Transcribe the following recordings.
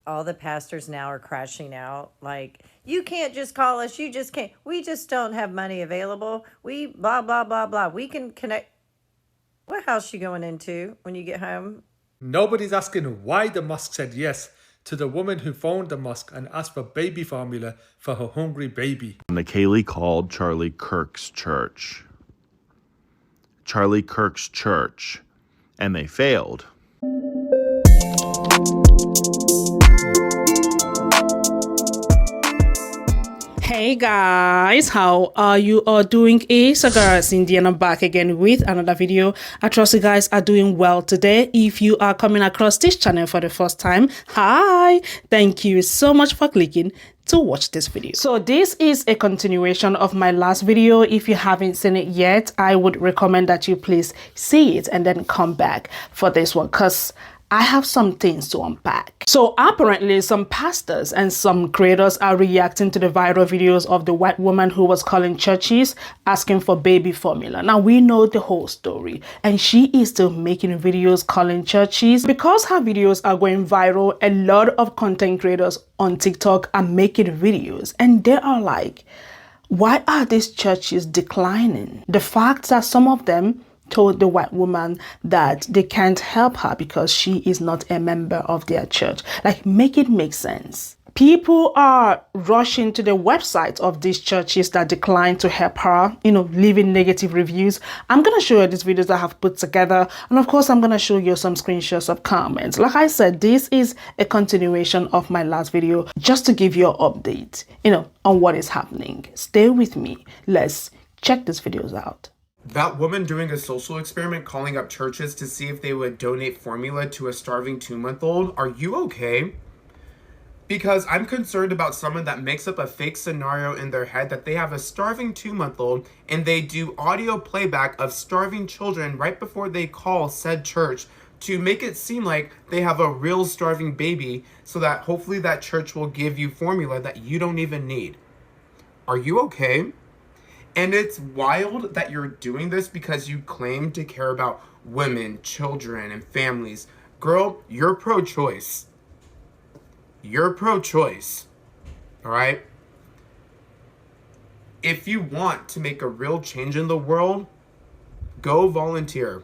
All the pastors now are crashing out. Like, you can't just call us. You just can't. We just don't have money available. We blah, blah, blah, blah. We can connect. What house you going into when you get home? Nobody's asking why the mosque said yes to the woman who phoned the mosque and asked for baby formula for her hungry baby. McKaylee called Charlie Kirk's church. Charlie Kirk's church, and they failed. Hey guys, how are you all doing? It's a girl Cindy and I'm back again with another video. I trust you guys are doing well today. If you are coming across this channel for the first time, hi, thank you so much for clicking to watch this video. So this is a continuation of my last video. If you haven't seen it yet, I would recommend that you please see it and then come back for this one, because I have some things to unpack. So apparently some pastors and some creators are reacting to the viral videos of the white woman who was calling churches asking for baby formula. Now we know the whole story, and she is still making videos calling churches. Because her videos are going viral, a lot of content creators on TikTok are making videos and they are like, why are these churches declining? The fact that some of them told the white woman that they can't help her because she is not a member of their church. Like, make it make sense. People are rushing to the websites of these churches that decline to help her, leaving negative reviews. I'm going to show you these videos that I have put together. And of course, I'm going to show you some screenshots of comments. Like I said, this is a continuation of my last video, just to give you an update, on what is happening. Stay with me. Let's check these videos out. That woman doing a social experiment, calling up churches to see if they would donate formula to a starving 2-month-old. Are you okay? Because I'm concerned about someone that makes up a fake scenario in their head that they have a starving 2-month-old and they do audio playback of starving children right before they call said church to make it seem like they have a real starving baby, so that hopefully that church will give you formula that you don't even need. Are you okay? And it's wild that you're doing this because you claim to care about women, children, and families. Girl, you're pro-choice. You're pro-choice. All right? If you want to make a real change in the world, go volunteer.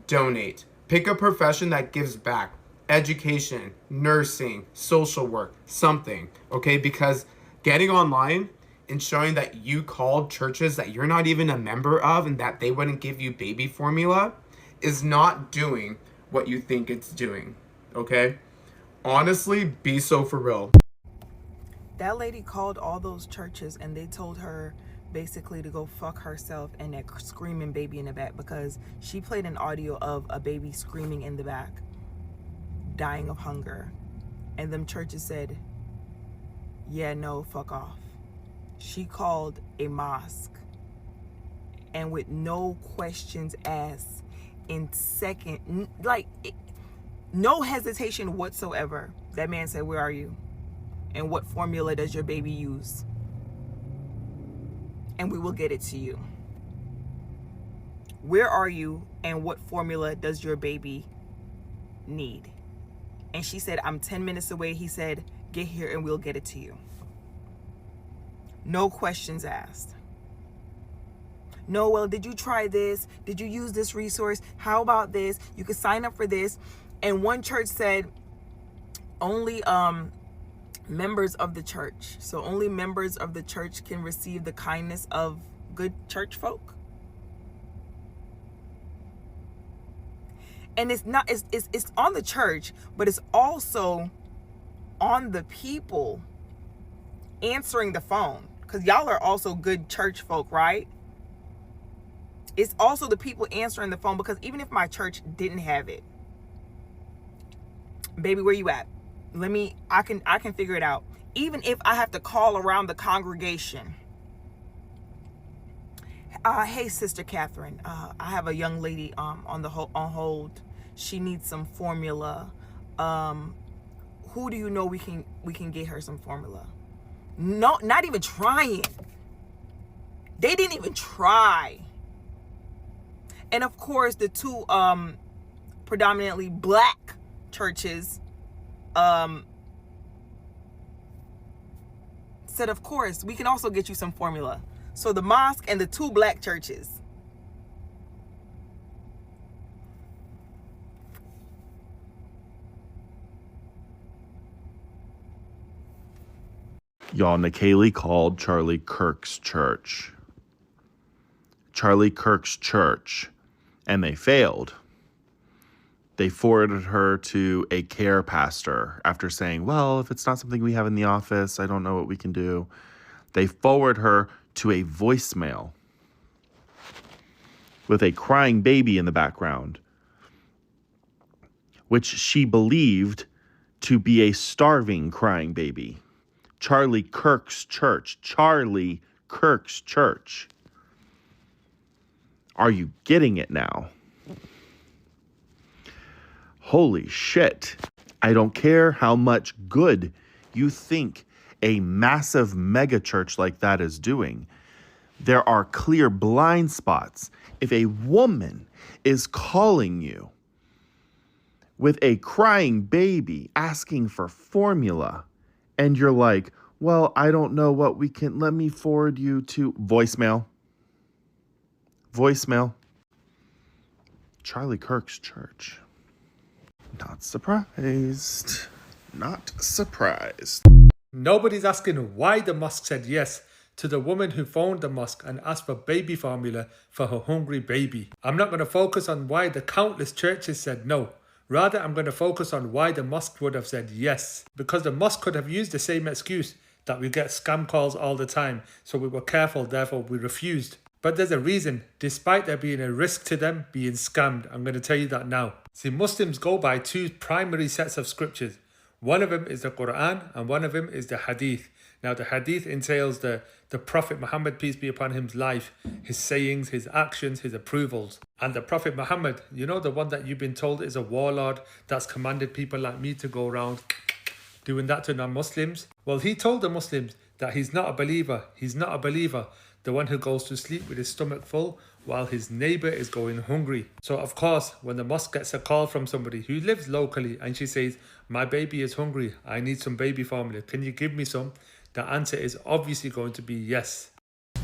Donate. Pick a profession that gives back. Education, nursing, social work, something. Okay? Because getting online and showing that you called churches that you're not even a member of and that they wouldn't give you baby formula is not doing what you think it's doing, okay? Honestly, be so for real. That lady called all those churches and they told her basically to go fuck herself and that screaming baby in the back, because she played an audio of a baby screaming in the back, dying of hunger. And them churches said, yeah, no, fuck off. She called a mosque, and with no questions asked, in second, no hesitation whatsoever, that man said, where are you? And what formula does your baby use? And we will get it to you. Where are you, and what formula does your baby need? And she said, I'm 10 minutes away. He said, get here and we'll get it to you. No questions asked. No, well, did you try this? Did you use this resource? How about this? You could sign up for this. And one church said only members of the church. So only members of the church can receive the kindness of good church folk. And it's not, it's on the church, but it's also on the people answering the phone. Because y'all are also good church folk, right? It's also the people answering the phone, because even if my church didn't have it, baby, where you at? I can figure it out. Even if I have to call around the congregation. Hey, Sister Catherine, I have a young lady on hold. She needs some formula. Who do you know we can get her some formula? No, not even trying. They didn't even try. And of course, the two predominantly black churches said, of course, we can also get you some formula. So the mosque and the 2 black churches. Y'all, Nikaylee called Charlie Kirk's church. Charlie Kirk's church. And they failed. They forwarded her to a care pastor after saying, well, if it's not something we have in the office, I don't know what we can do. They forward her to a voicemail with a crying baby in the background, which she believed to be a starving crying baby. Charlie Kirk's church. Charlie Kirk's church. Are you getting it now? Holy shit. I don't care how much good you think a massive mega church like that is doing. There are clear blind spots. If a woman is calling you with a crying baby asking for formula, and you're like, well, I don't know what we can, let me forward you to voicemail. Voicemail. Charlie Kirk's church. Not surprised. Not surprised. Nobody's asking why the mosque said yes to the woman who phoned the mosque and asked for baby formula for her hungry baby. I'm not going to focus on why the countless churches said no. Rather, I'm going to focus on why the mosque would have said yes. Because the mosque could have used the same excuse that we get scam calls all the time, so we were careful, therefore we refused. But there's a reason, despite there being a risk to them being scammed. I'm going to tell you that now. See, Muslims go by 2 primary sets of scriptures. One of them is the Quran and one of them is the Hadith. Now, the Hadith entails the Prophet Muhammad, peace be upon him's life, his sayings, his actions, his approvals. And the Prophet Muhammad, you know, the one that you've been told is a warlord that's commanded people like me to go around doing that to non-Muslims. Well, he told the Muslims that he's not a believer. He's not a believer. The one who goes to sleep with his stomach full while his neighbor is going hungry. So of course, when the mosque gets a call from somebody who lives locally and she says, my baby is hungry, I need some baby formula, can you give me some? The answer is obviously going to be yes.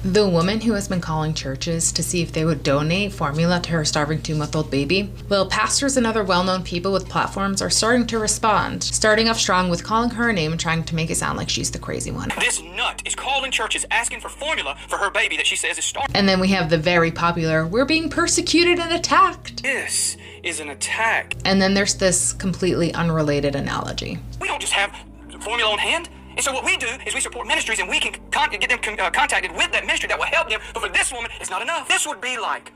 The woman who has been calling churches to see if they would donate formula to her starving 2-month-old baby. Well, pastors and other well-known people with platforms are starting to respond, starting off strong with calling her a name and trying to make it sound like she's the crazy one. This nut is calling churches asking for formula for her baby that she says is starving. And then we have the very popular, we're being persecuted and attacked. This is an attack. And then there's this completely unrelated analogy. We don't just have formula on hand. And so what we do is we support ministries and we can get them contacted with that ministry that will help them. But for this woman, it's not enough. This would be like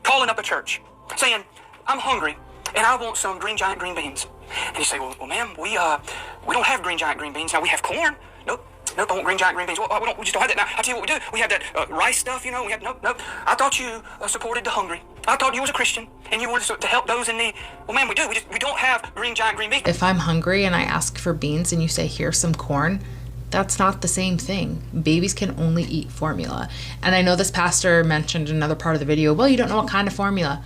calling up a church saying, I'm hungry and I want some green giant green beans. And you say, well ma'am, we don't have green giant green beans. Now we have corn. Nope, I want green giant green beans. Well, we just don't have that. Now, I tell you what we do. We have that rice stuff, you know. We have, nope. I thought you supported the hungry. I thought you was a Christian and you wanted to help those in need. Well, ma'am, we do. We don't have green giant green beans. If I'm hungry and I ask for beans and you say, here's some corn, that's not the same thing. Babies can only eat formula. And I know this pastor mentioned in another part of the video, well, you don't know what kind of formula.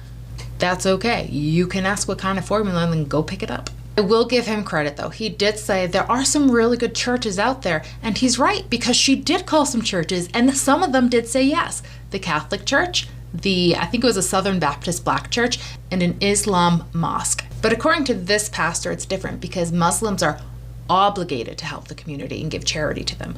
That's okay. You can ask what kind of formula and then go pick it up. I will give him credit though. He did say there are some really good churches out there, and he's right because she did call some churches and some of them did say yes. The Catholic Church, I think it was a Southern Baptist Black Church, and an Islam mosque. But according to this pastor, it's different because Muslims are obligated to help the community and give charity to them.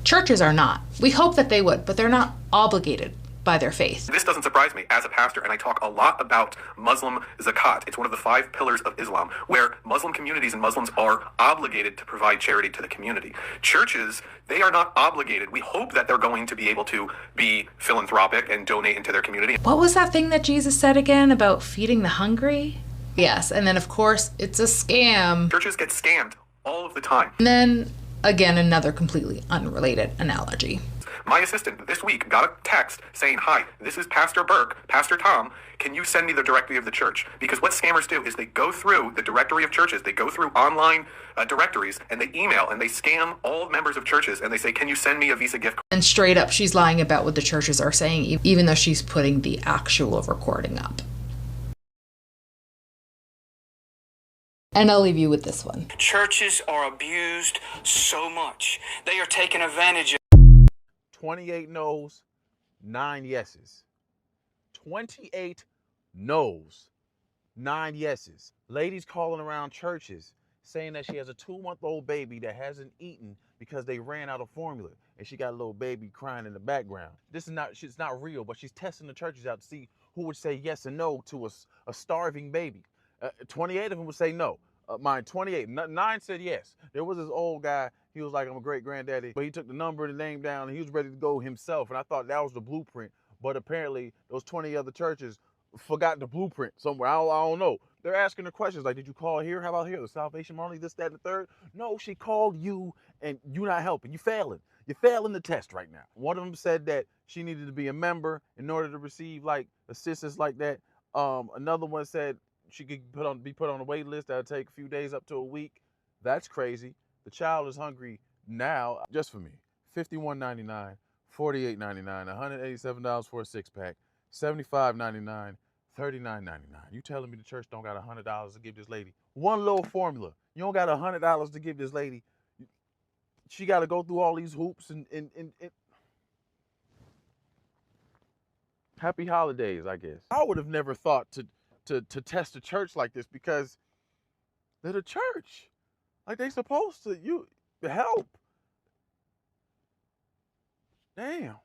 Churches are not. We hope that they would, but they're not obligated by their faith. This doesn't surprise me as a pastor, and I talk a lot about Muslim Zakat. It's one of the 5 pillars of Islam, where Muslim communities and Muslims are obligated to provide charity to the community. Churches, they are not obligated. We hope that they're going to be able to be philanthropic and donate into their community. What was that thing that Jesus said again about feeding the hungry? Yes, and then of course, it's a scam. Churches get scammed all of the time. And then, again, another completely unrelated analogy. My assistant this week got a text saying, hi, this is Pastor Burke, Pastor Tom, can you send me the directory of the church? Because what scammers do is they go through the directory of churches, they go through online directories, and they email and they scam all members of churches and they say, can you send me a Visa gift card? And straight up, she's lying about what the churches are saying, even though she's putting the actual recording up. And I'll leave you with this one. Churches are abused so much. They are taken advantage of. 28 no's, 9 yeses. 28 no's, 9 yeses. Ladies calling around churches saying that she has a 2-month-old baby that hasn't eaten because they ran out of formula, and she got a little baby crying in the background. This is not, it's not real, but she's testing the churches out to see who would say yes and no to a starving baby. 28 of them would say no. Mine, 28. 9 said yes. There was this old guy. He was like, I'm a great granddaddy, but he took the number and the name down, and he was ready to go himself. And I thought that was the blueprint. But apparently, those 20 other churches forgot the blueprint somewhere. I don't know. They're asking her questions like, did you call here? How about here? The Salvation Army, this, that, and the third? No, she called you, and you're not helping. You're failing. You're failing the test right now. One of them said that she needed to be a member in order to receive like assistance like that. Another one said she could be put on a wait list that'll take a few days up to a week. That's crazy. The child is hungry now. Just for me, $51.99, $48.99, $187 for a 6-pack, $75.99, $39.99. You telling me the church don't got $100 to give this lady one little formula? You don't got $100 to give this lady. She got to go through all these hoops and happy holidays, I guess. I would have never thought to test a church like this, because they're the church. Like, they supposed to help. Damn.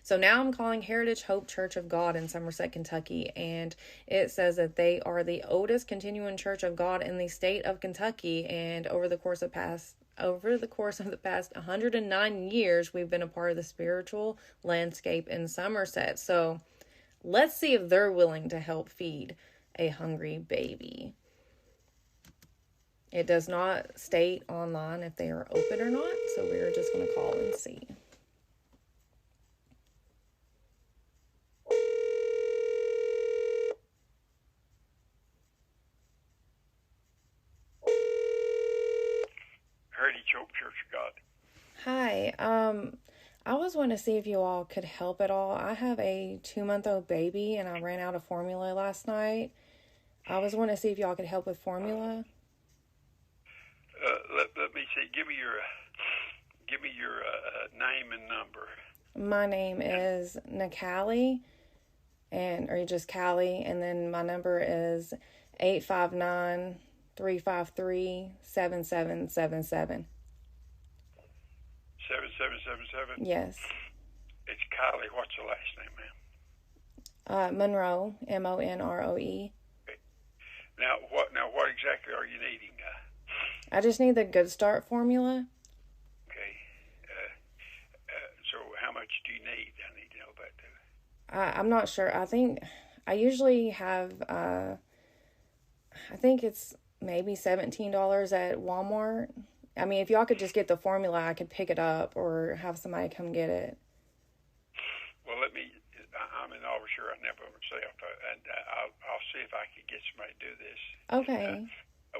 So now I'm calling Heritage Hope Church of God in Somerset, Kentucky, and it says that they are the oldest continuing church of God in the state of Kentucky, and over the course of the past 109 years, we've been a part of the spiritual landscape in Somerset. So let's see if they're willing to help feed a hungry baby. It does not state online if they are open or not, so we're just going to call and see. Heritage Hope Church of God. Hi, I was wanting to see if you all could help at all. I have a 2-month-old baby, and I ran out of formula last night. I was wanting to see if y'all could help with formula. Let me see. Give me your name and number. My name is Nakali, or just Callie, and then my number is 859-353-7777. Yes. It's Kylie. What's the last name, ma'am? Monroe, Monroe. Okay. Now what exactly are you needing? I just need the Good Start formula. Okay. So how much do you need? I need to know that too. I'm not sure. I think I usually have, I think it's maybe $17 at Walmart. I mean, if y'all could just get the formula, I could pick it up or have somebody come get it. Well, I'm an officer right now by myself, and I'll see if I can get somebody to do this. Okay.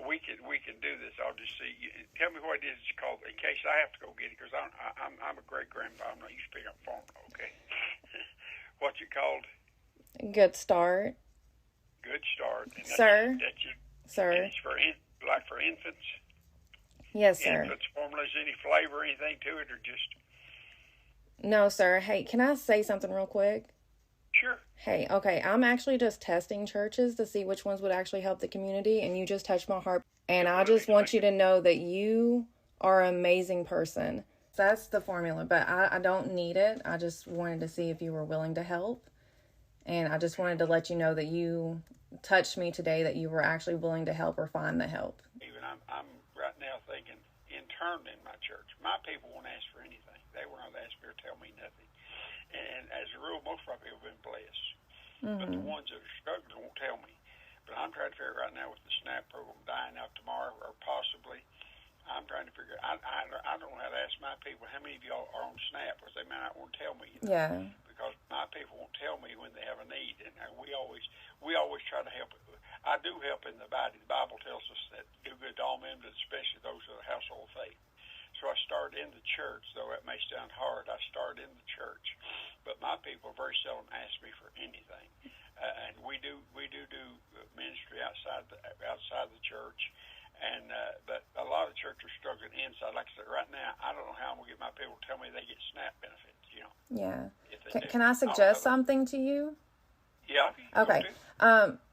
We can do this. I'll just see. Tell me what it is it's called, in case I have to go get it, because I'm a great grandpa. I'm not used to picking up phone. Okay. What's it called? Good Start. Good Start. And Sir. Sir. It's for infants. Yes, sir. Infants formulas, any flavor, anything to it, or just? No, sir. Hey, can I say something real quick? Sure. Hey, okay, I'm actually just testing churches to see which ones would actually help the community, and you just touched my heart. And I just want you to know that you are an amazing person. That's the formula, but I don't need it. I just wanted to see if you were willing to help. And I just wanted to let you know that you touched me today, that you were actually willing to help or find the help. Even I'm right now thinking internally in my church, my people won't ask for anything. They will not ask me or tell me nothing. And as a rule, most of my people have been blessed. Mm-hmm. But the ones that are struggling won't tell me. But I'm trying to figure right now with the SNAP program dying out tomorrow, or possibly, I'm trying to figure. I don't know how to ask my people how many of y'all are on SNAP, because they might not want to tell me. Yeah. Because my people won't tell me when they have a need, and we always try to help. I do help in the body. The Bible tells us that do good to all men, but especially those of the household of faith. So I started in the church, though it may sound hard. I started in the church, but my people very seldom ask me for anything. And we do ministry outside the church, But a lot of churches are struggling inside. Like I said, right now, I don't know how I'm going to get my people to tell me they get SNAP benefits, you know. Yeah. If they do. Can I suggest something to you? Yeah. Okay.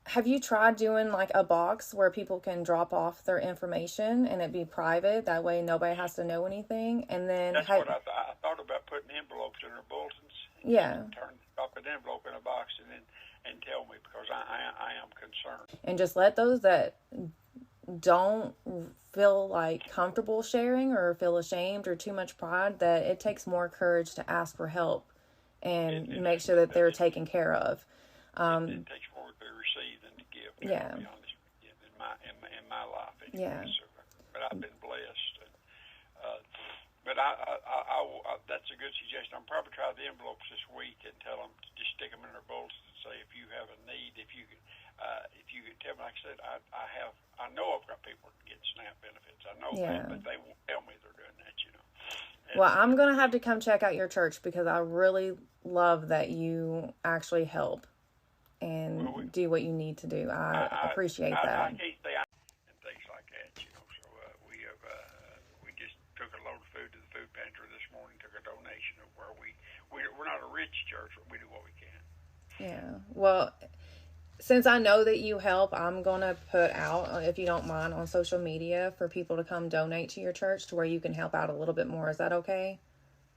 Have you tried doing like a box where people can drop off their information and it be private? That way nobody has to know anything. And then That's what I thought about, putting envelopes in their bulletins. Yeah. Drop an envelope in a box and tell me, because I am concerned. And just let those that don't feel like comfortable sharing or feel ashamed or too much pride, that it takes more courage to ask for help and make sure that they're taken care of. It takes more to receive than to give. Yeah. To be honest, in my life. Anyway. Yeah. So, but I've been blessed. But that's a good suggestion. I'll probably try the envelopes this week and tell them to just stick them in their bulletins and say, if you have a need, if you could tell me. Like I said, I know I've got people that get SNAP benefits. I know that, but they won't tell me they're doing that, you know. Well, I'm going to have to come check out your church because I really love that you actually help and do what you need to do. I appreciate that. I can't stay out and things like that, you know. So we just took a load of food to the food pantry this morning, took a donation of where we're not a rich church, but we do what we can. Yeah. Well, since I know that you help, I'm going to put out, if you don't mind, on social media for people to come donate to your church to where you can help out a little bit more. Is that okay?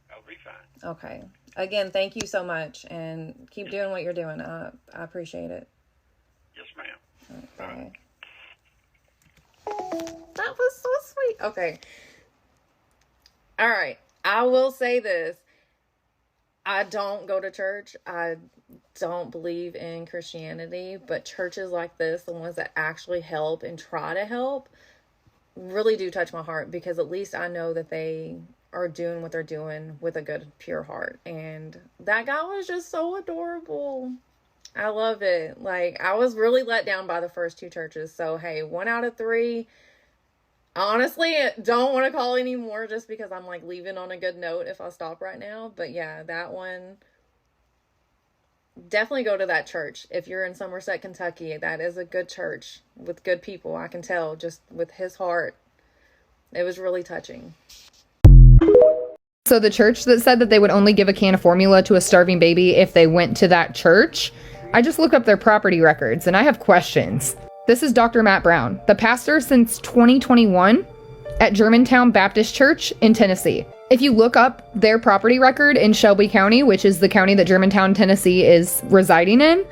That'll be fine. Okay. Again, thank you so much, and keep doing what you're doing. I appreciate it. Yes, ma'am. Bye. That was so sweet. Okay. All right. I will say this. I don't go to church. I don't believe in Christianity, but churches like this, the ones that actually help and try to help, really do touch my heart, because at least I know that they are doing what they're doing with a good, pure heart. And that guy was just so adorable. I love it. Like, I was really let down by the first two churches. So, hey, 1 out of 3. Honestly, don't want to call anymore just because I'm like leaving on a good note if I stop right now. But yeah, that one, definitely go to that church. If you're in Somerset, Kentucky, that is a good church with good people. I can tell just with his heart. It was really touching. So the church that said that they would only give a can of formula to a starving baby if they went to that church, I just looked up their property records and I have questions. This is Dr. Matt Brown, the pastor since 2021 at Germantown Baptist Church in Tennessee. If you look up their property record in Shelby County, which is the county that Germantown, Tennessee is residing in,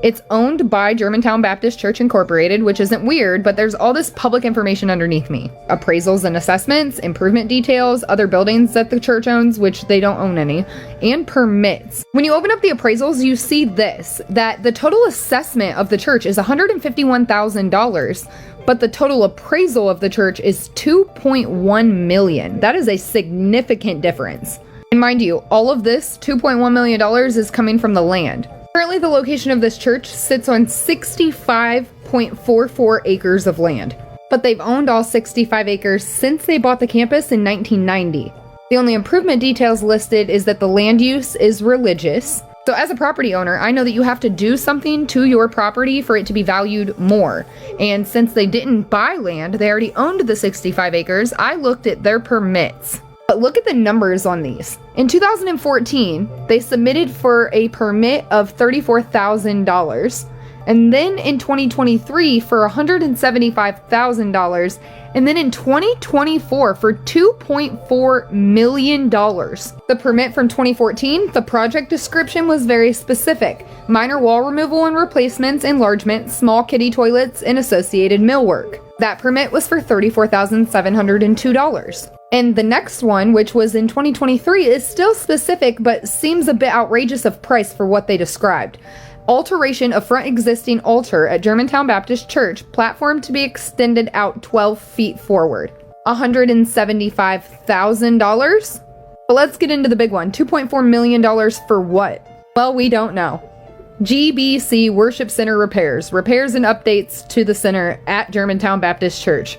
it's owned by Germantown Baptist Church Incorporated, which isn't weird, but there's all this public information underneath me. Appraisals and assessments, improvement details, other buildings that the church owns, which they don't own any, and permits. When you open up the appraisals, you see this, that the total assessment of the church is $151,000, but the total appraisal of the church is $2.1 million. That is a significant difference. And mind you, all of this $2.1 million is coming from the land. Currently, the location of this church sits on 65.44 acres of land, but they've owned all 65 acres since they bought the campus in 1990. The only improvement details listed is that the land use is religious. So as a property owner, I know that you have to do something to your property for it to be valued more. And since they didn't buy land, they already owned the 65 acres, I looked at their permits. But look at the numbers on these. In 2014, they submitted for a permit of $34,000. And then in 2023 for $175,000. And then in 2024 for $2.4 million. The permit from 2014, the project description was very specific. Minor wall removal and replacements, enlargement, small kiddie toilets, and associated millwork. That permit was for $34,702. And the next one, which was in 2023, is still specific but seems a bit outrageous of price for what they described. Alteration of front existing altar at Germantown Baptist Church, platform to be extended out 12 feet forward. $175,000? But let's get into the big one. $2.4 million for what? Well, we don't know. GBC Worship Center repairs and updates to the center at Germantown Baptist Church.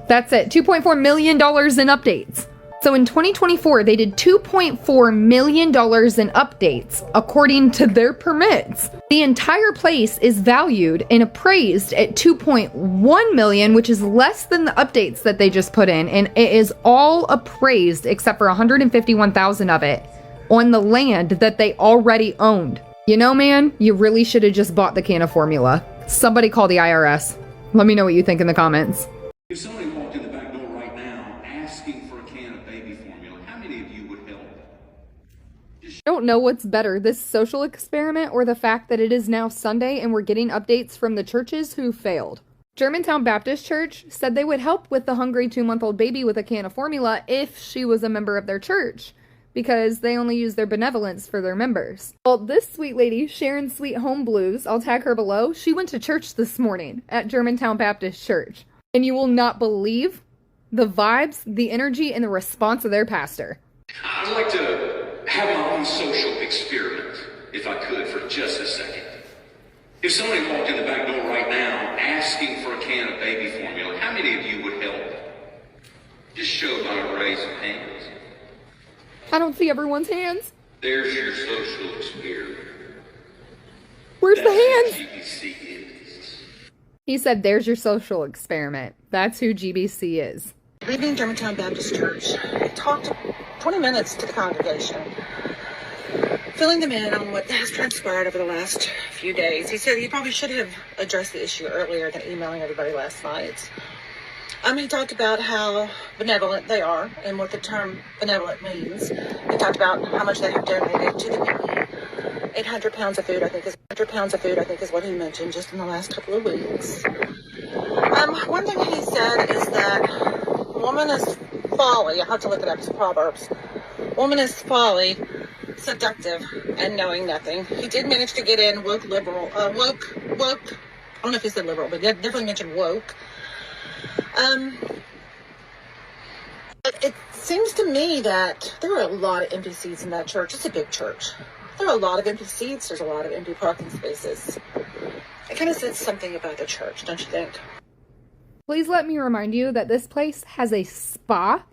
That's it. $2.4 million in updates. So in 2024, they did $2.4 million in updates, according to their permits. The entire place is valued and appraised at $2.1 million, which is less than the updates that they just put in, and it is all appraised except for $151,000 of it on the land that they already owned. You know, man, you really should have just bought the can of formula. Somebody call the IRS. Let me know what you think in the comments. If somebody walked in the back door right now asking for a can of baby formula, how many of you would help? I don't know what's better, this social experiment or the fact that it is now Sunday and we're getting updates from the churches who failed. Germantown Baptist Church said they would help with the hungry 2-month-old baby with a can of formula if she was a member of their church, because they only use their benevolence for their members. Well, this sweet lady, Sharon Sweet Home Blues, I'll tag her below, she went to church this morning at Germantown Baptist Church. And you will not believe the vibes, the energy, and the response of their pastor. I'd like to have my own social experiment, if I could, for just a second. If somebody walked in the back door right now asking for a can of baby formula, how many of you would help? Just show by a raise of hands. I don't see everyone's hands. There's your social experiment. Where's the hands? GBC is. He said, there's your social experiment. That's who GBC is. Good evening, Germantown Baptist Church. I talked 20 minutes to the congregation, filling them in on what has transpired over the last few days. He said he probably should have addressed the issue earlier than emailing everybody last night. He talked about how benevolent they are and what the term benevolent means. He talked about how much they have donated to the PE. 800 pounds of food, I think is what he mentioned just in the last couple of weeks. One thing he said is that woman is folly. I have to look it up. It's Proverbs. Woman is folly, seductive, and knowing nothing. He did manage to get in woke. I don't know if he said liberal, but he definitely mentioned woke. It seems to me that there are a lot of empty seats in that church. It's a big church. There are a lot of empty seats. There's a lot of empty parking spaces. It kind of says something about the church, don't you think? Please let me remind you that this place has a spa.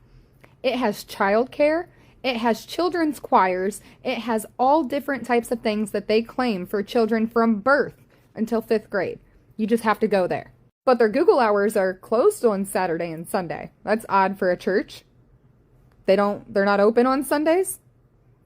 It has childcare. It has children's choirs. It has all different types of things that they claim for children from birth until 5th grade. You just have to go there. But their Google hours are closed on Saturday and Sunday. That's odd for a church. They're not open on Sundays.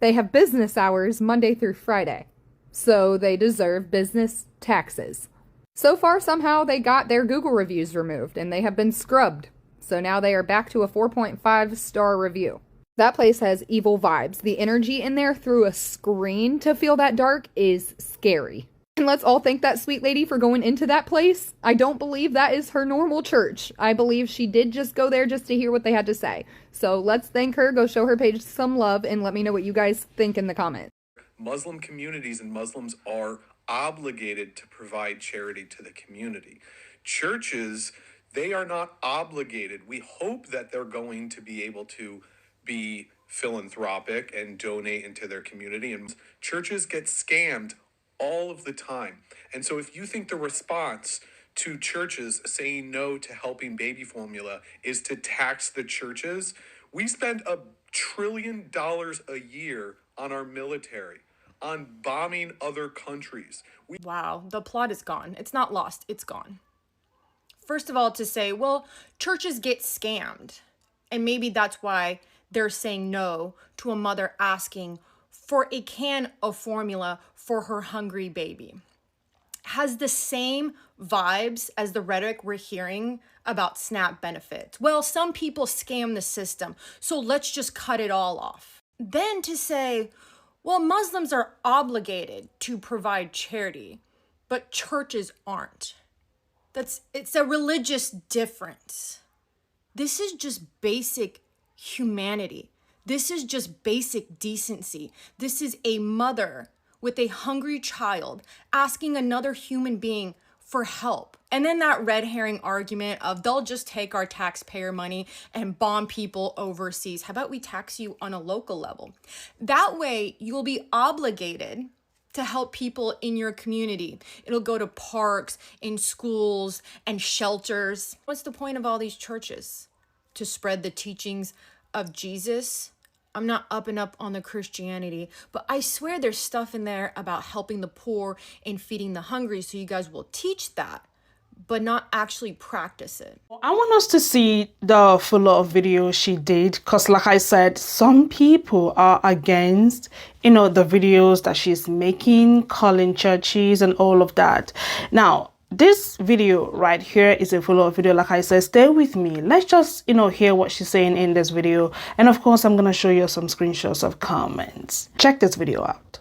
They have business hours Monday through Friday. So they deserve business taxes. So far, somehow they got their Google reviews removed and they have been scrubbed. So now they are back to a 4.5-star review. That place has evil vibes. The energy in there through a screen to feel that dark is scary. And let's all thank that sweet lady for going into that place. I don't believe that is her normal church. I believe she did just go there just to hear what they had to say. So let's thank her, go show her page some love, and let me know what you guys think in the comments. Muslim communities and Muslims are obligated to provide charity to the community. Churches, they are not obligated. We hope that they're going to be able to be philanthropic and donate into their community. And churches get scammed all of the time. And so if you think the response to churches saying no to helping baby formula is to tax the churches, we spend $1 trillion a year on our military, on bombing other countries. Wow, the plot is gone. It's not lost, it's gone. First of all, to say, well, churches get scammed. And maybe that's why they're saying no to a mother asking for a can of formula for her hungry baby. Has the same vibes as the rhetoric we're hearing about SNAP benefits. Well, some people scam the system, so let's just cut it all off. Then to say, well, Muslims are obligated to provide charity, but churches aren't. It's a religious difference. This is just basic humanity. This is just basic decency. This is a mother with a hungry child asking another human being for help. And then that red herring argument of they'll just take our taxpayer money and bomb people overseas. How about we tax you on a local level? That way you'll be obligated to help people in your community. It'll go to parks, in schools, and shelters. What's the point of all these churches? To spread the teachings of Jesus. I'm not up and up on the Christianity, but I swear there's stuff in there about helping the poor and feeding the hungry. So you guys will teach that, but not actually practice it. I want us to see the follow-up video she did, because like I said, some people are against, the videos that she's making, calling churches and all of that. Now, this video right here is a follow-up video. Like I said, stay with me. Let's just, hear what she's saying in this video. And of course, I'm going to show you some screenshots of comments. Check this video out.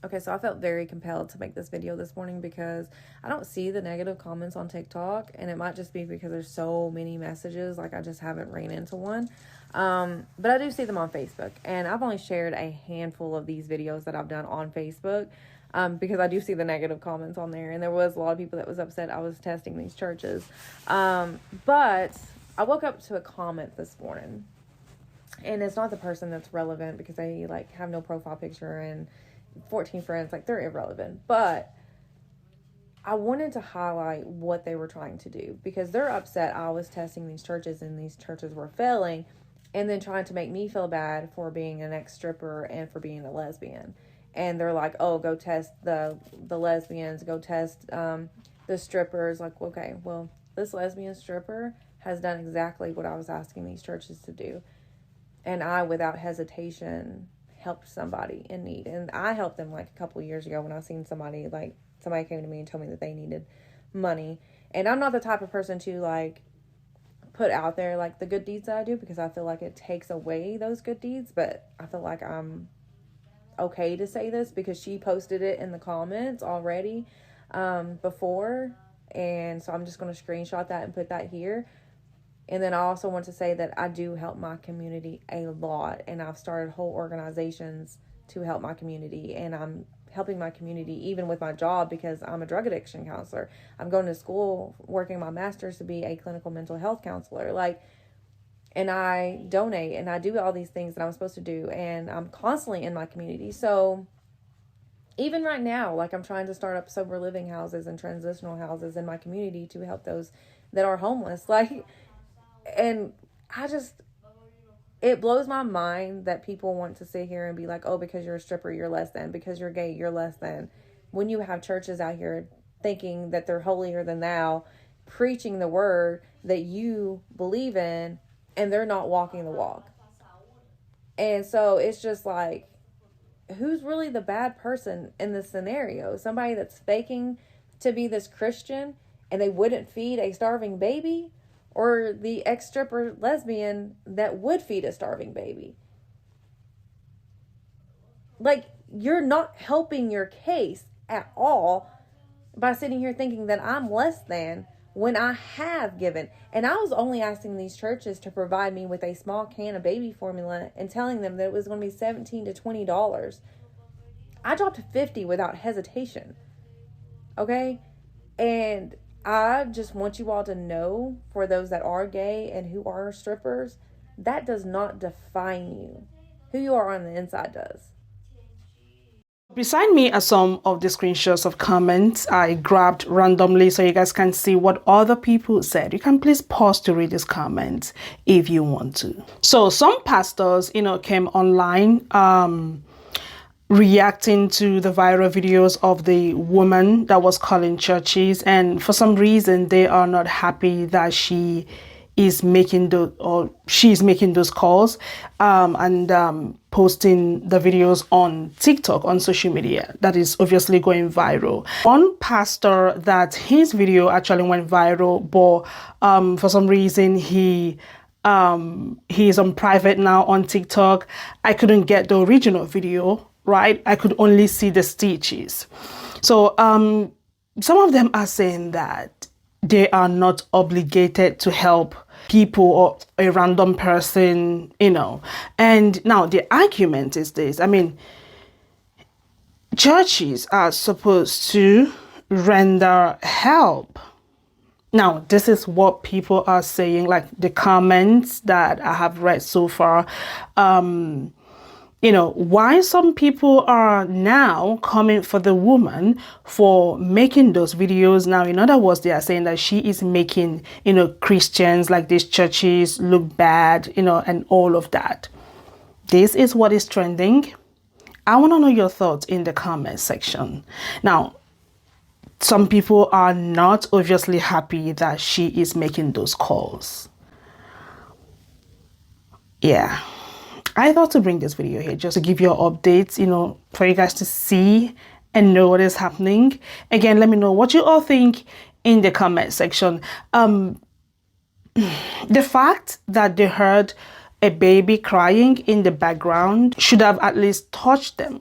Okay, so I felt very compelled to make this video this morning because I don't see the negative comments on TikTok, and it might just be because there's so many messages, like I just haven't ran into one. But I do see them on Facebook, and I've only shared a handful of these videos that I've done on Facebook because I do see the negative comments on there, and there was a lot of people that was upset I was testing these churches. But I woke up to a comment this morning, and it's not the person that's relevant because they have no profile picture and 14 friends, they're irrelevant, but I wanted to highlight what they were trying to do because they're upset I was testing these churches and these churches were failing, and then trying to make me feel bad for being an ex-stripper and for being a lesbian. And they're like, oh, go test the lesbians, go test the strippers. Okay, well, this lesbian stripper has done exactly what I was asking these churches to do, and I, without hesitation, helped somebody in need. And I helped them a couple years ago when I seen somebody came to me and told me that they needed money. And I'm not the type of person to put out there the good deeds that I do, because I feel like it takes away those good deeds. But I feel like I'm okay to say this because she posted it in the comments already before, and so I'm just going to screenshot that and put that here. And then I also want to say that I do help my community a lot, and I've started whole organizations to help my community, and I'm helping my community even with my job because I'm a drug addiction counselor. I'm going to school, working my master's to be a clinical mental health counselor, and I donate and I do all these things that I'm supposed to do, and I'm constantly in my community. So even right now, I'm trying to start up sober living houses and transitional houses in my community to help those that are homeless. And it blows my mind that people want to sit here and be like, oh, because you're a stripper, you're less than. Because you're gay, you're less than. When you have churches out here thinking that they're holier than thou, preaching the word that you believe in, and they're not walking the walk. And so it's just who's really the bad person in this scenario? Somebody that's faking to be this Christian and they wouldn't feed a starving baby? Or the ex-stripper lesbian that would feed a starving baby? You're not helping your case at all by sitting here thinking that I'm less than when I have given. And I was only asking these churches to provide me with a small can of baby formula and telling them that it was going to be $17 to $20. I dropped $50 without hesitation. Okay? And I just want you all to know, for those that are gay and who are strippers, that does not define you. Who you are on the inside does. Beside me are some of the screenshots of comments I grabbed randomly so you guys can see what other people said. You can please pause to read these comments if you want to. So some pastors, came online reacting to the viral videos of the woman that was calling churches, and for some reason they are not happy that she is making she's making those calls and posting the videos on TikTok, on social media. That is obviously going viral. One pastor that his video actually went viral, but for some reason he is on private now on TikTok. I couldn't get the original video, right? I could only see the stitches. So some of them are saying that they are not obligated to help people or a random person, And now the argument is this. Churches are supposed to render help. Now, this is what people are saying, the comments that I have read so far. You know, why some people are now coming for the woman for making those videos. Now, in other words, they are saying that she is making, you know, Christians like these churches look bad, you know, and all of that. This is what is trending. I want to know your thoughts in the comment section. Now, some people are not obviously happy that she is making those calls. Yeah. I thought to bring this video here just to give you updates, you know, for you guys to see and know what is happening. Again, let me know what you all think in the comment section. The fact that they heard a baby crying in the background should have at least touched them.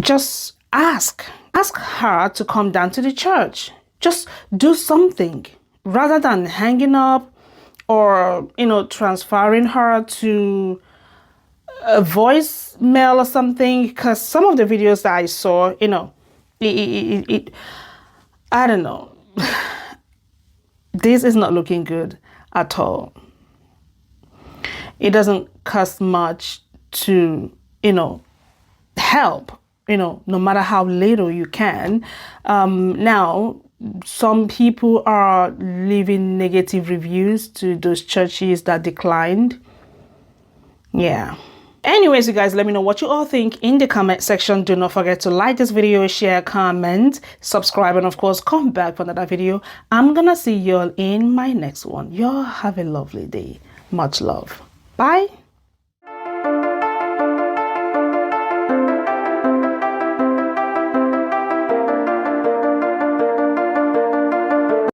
Just ask her to come down to the church. Just do something rather than hanging up or, you know, transferring her to a voicemail or something. Because some of the videos that I saw, you know, I don't know. This is not looking good at all. It doesn't cost much to, you know, help, you know, no matter how little you can. Now, some people are leaving negative reviews to those churches that declined. Yeah. Anyways, you guys, let me know what you all think in the comment section. Do not forget to like this video, share, comment, subscribe, and of course, come back for another video. I'm gonna see y'all in my next one. Y'all have a lovely day. Much love. Bye.